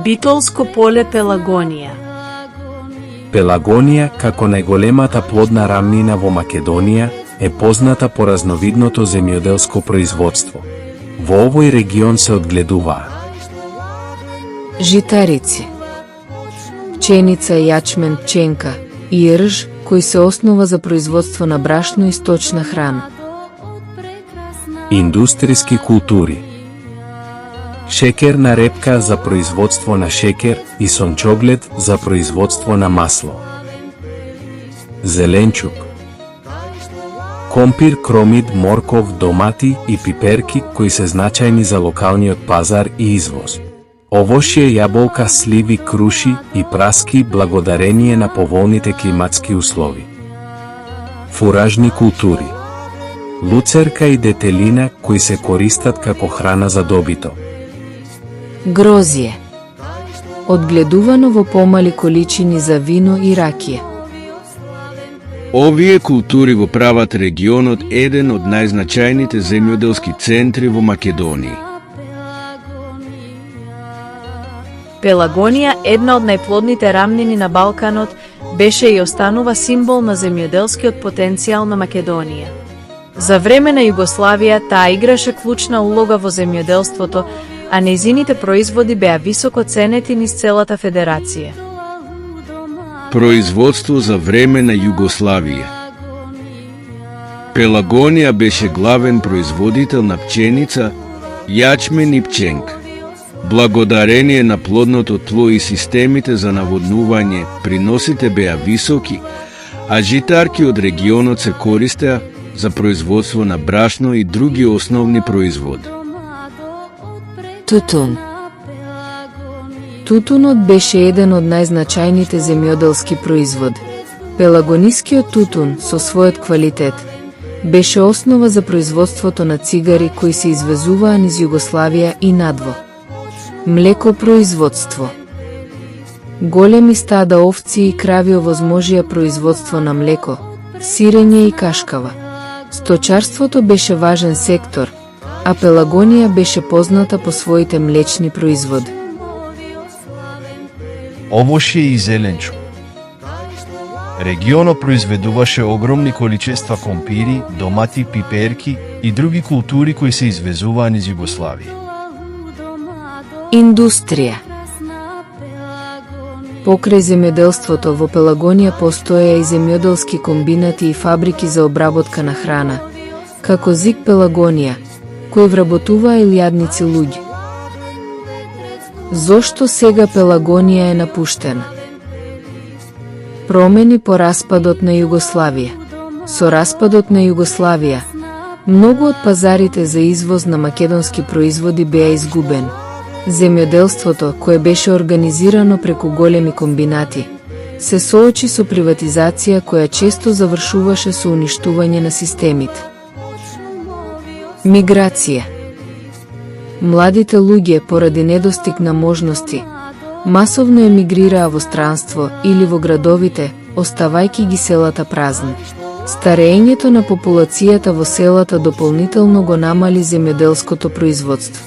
Битолско поле Пелагонија. Пелагонија, како најголемата плодна рамнина во Македонија, е позната по разновидното земјоделско производство. Во овој регион се одгледуваа житарици, пченица, јачмен, пченка и рж, кој се основа за производство на брашно и сточна храна. индустријски култури, шеќерна репка за производство на шеќер и сончоглед за производство на масло. Зеленчук, компир, кромид, морков, домати и пиперки кои се значајни за локалниот пазар и извоз. Овошје, јаболка, сливи, круши и праски благодарение на поволните климатски услови. Фуражни култури, луцерка и детелина кои се користат како храна за добито. Грозје, одгледувано во помали количини за вино и ракија. Овие култури го прават регионот еден од најзначајните земјоделски центри во Македонија. Пелагонија, една од најплодните рамнини на Балканот, беше и останува символ на земјоделскиот потенцијал на Македонија. За време на Југославија таа играше клучна улога во земјоделството, а нејзините производи беа високо ценети низ целата федерација. Производство за време на Југославија. Пелагонија беше главен производител на пченица, јачмен и пченка. Благодарение на плодното тло и системите за наводнување, приносите беа високи, а житарки од регионот се користеа за производство на брашно и други основни производи. Тутун. Тутунот беше еден од најзначајните земјоделски производи. Пелагонискиот тутун, со својот квалитет, беше основа за производството на цигари кои се извезуваа низ Југославија и надво. Млекопроизводство. Големи стада овци и крави овозможија производство на млеко, сирење и кашкава. Сточарството беше важен сектор, а Пелагонија беше позната по своите млечни производи. Овошје и зеленчук. Регионот произведуваше огромни количества компири, домати, пиперки и други култури кои се извезуваа низ Југославија. Индустрија. Покрај земјоделството во Пелагонија постоеа и земјоделски комбинати и фабрики за обработка на храна, како ЗИК Пелагонија, кои вработуваа илјадници луѓе. Зошто сега Пелагонија е напуштена? Промени по распадот на Југославија. Со распадот на Југославија, многу од пазарите за извоз на македонски производи беа изгубени. Земјоделството, кое беше организирано преку големи комбинати, се соочи со приватизација која често завршуваше со уништување на системите. Миграција. Младите луѓе, поради недостиг на можности, масовно емигрираа во странство или во градовите, оставајќи ги селата празни. Старењето на популацијата во селата дополнително го намали земјоделското производство.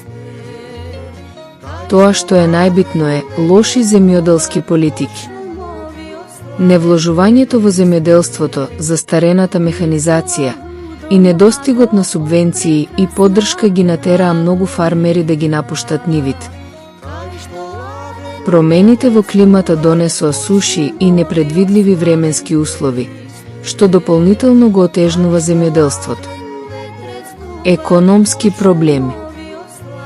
Тоа што е најбитно е лоши земјоделски политики. Невложувањето во земјоделството, застарената механизација и недостигот на субвенции и поддршка ги натераа многу фармери да ги напуштат нивите. Промените во климата донесоа суши и непредвидливи временски услови, што дополнително го отежнува земјоделството. Економски проблеми.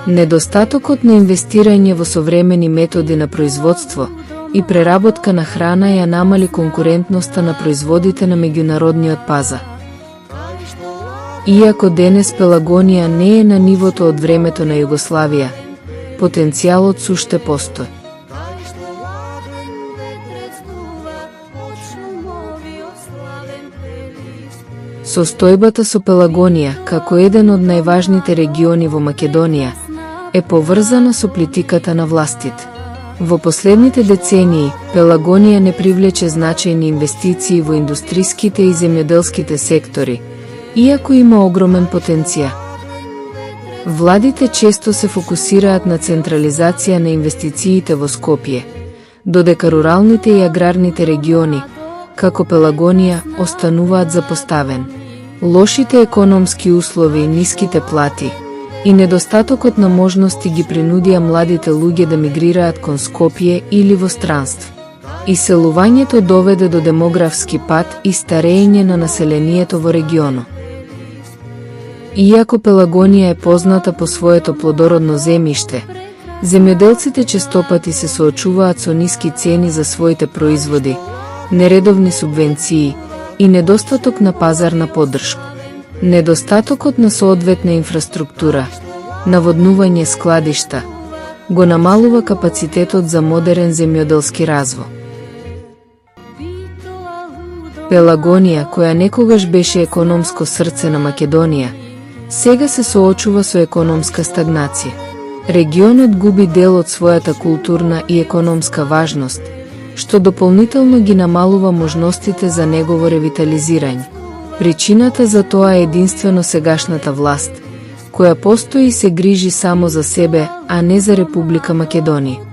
Недостатокот на инвестирање во современи методи на производство и преработка на храна ја намали конкурентноста на производите на меѓународниот пазар. Иако денес Пелагонија не е на нивото од времето на Југославија, потенцијалот се уште постои. Состојбата со Пелагонија, како еден од најважните региони во Македонија, е поврзана со политиката на властите. Во последните децении, Пелагонија не привлече значајни инвестиции во индустриските и земјоделските сектори, иако има огромен потенцијал. Владите често се фокусираат на централизација на инвестициите во Скопје, додека руралните и аграрните региони, како Пелагонија, остануваат запоставен. Лошите економски услови, ниските плати и недостатокот на можности ги принудија младите луѓе да мигрираат кон Скопје или во странство. Иселувањето доведе до демографски пад и старење на населението во регионот. Иако Пелагонија е позната по своето плодородно земјиште, земјоделците честопати се соочуваат со ниски цени за своите производи, нередовни субвенции и недостаток на пазарна поддршка. Недостатокот на соодветна инфраструктура, наводнување складишта, го намалува капацитетот за модерен земјоделски развој. Пелагонија, која некогаш беше економско срце на Македонија, сега се соочува со економска стагнација. Регионот губи дел од својата културна и економска важност, што дополнително ги намалува можностите за негово ревитализирање. Причината за тоа е единствено сегашната власт, која постои и се грижи само за себе, а не за Република Македонија.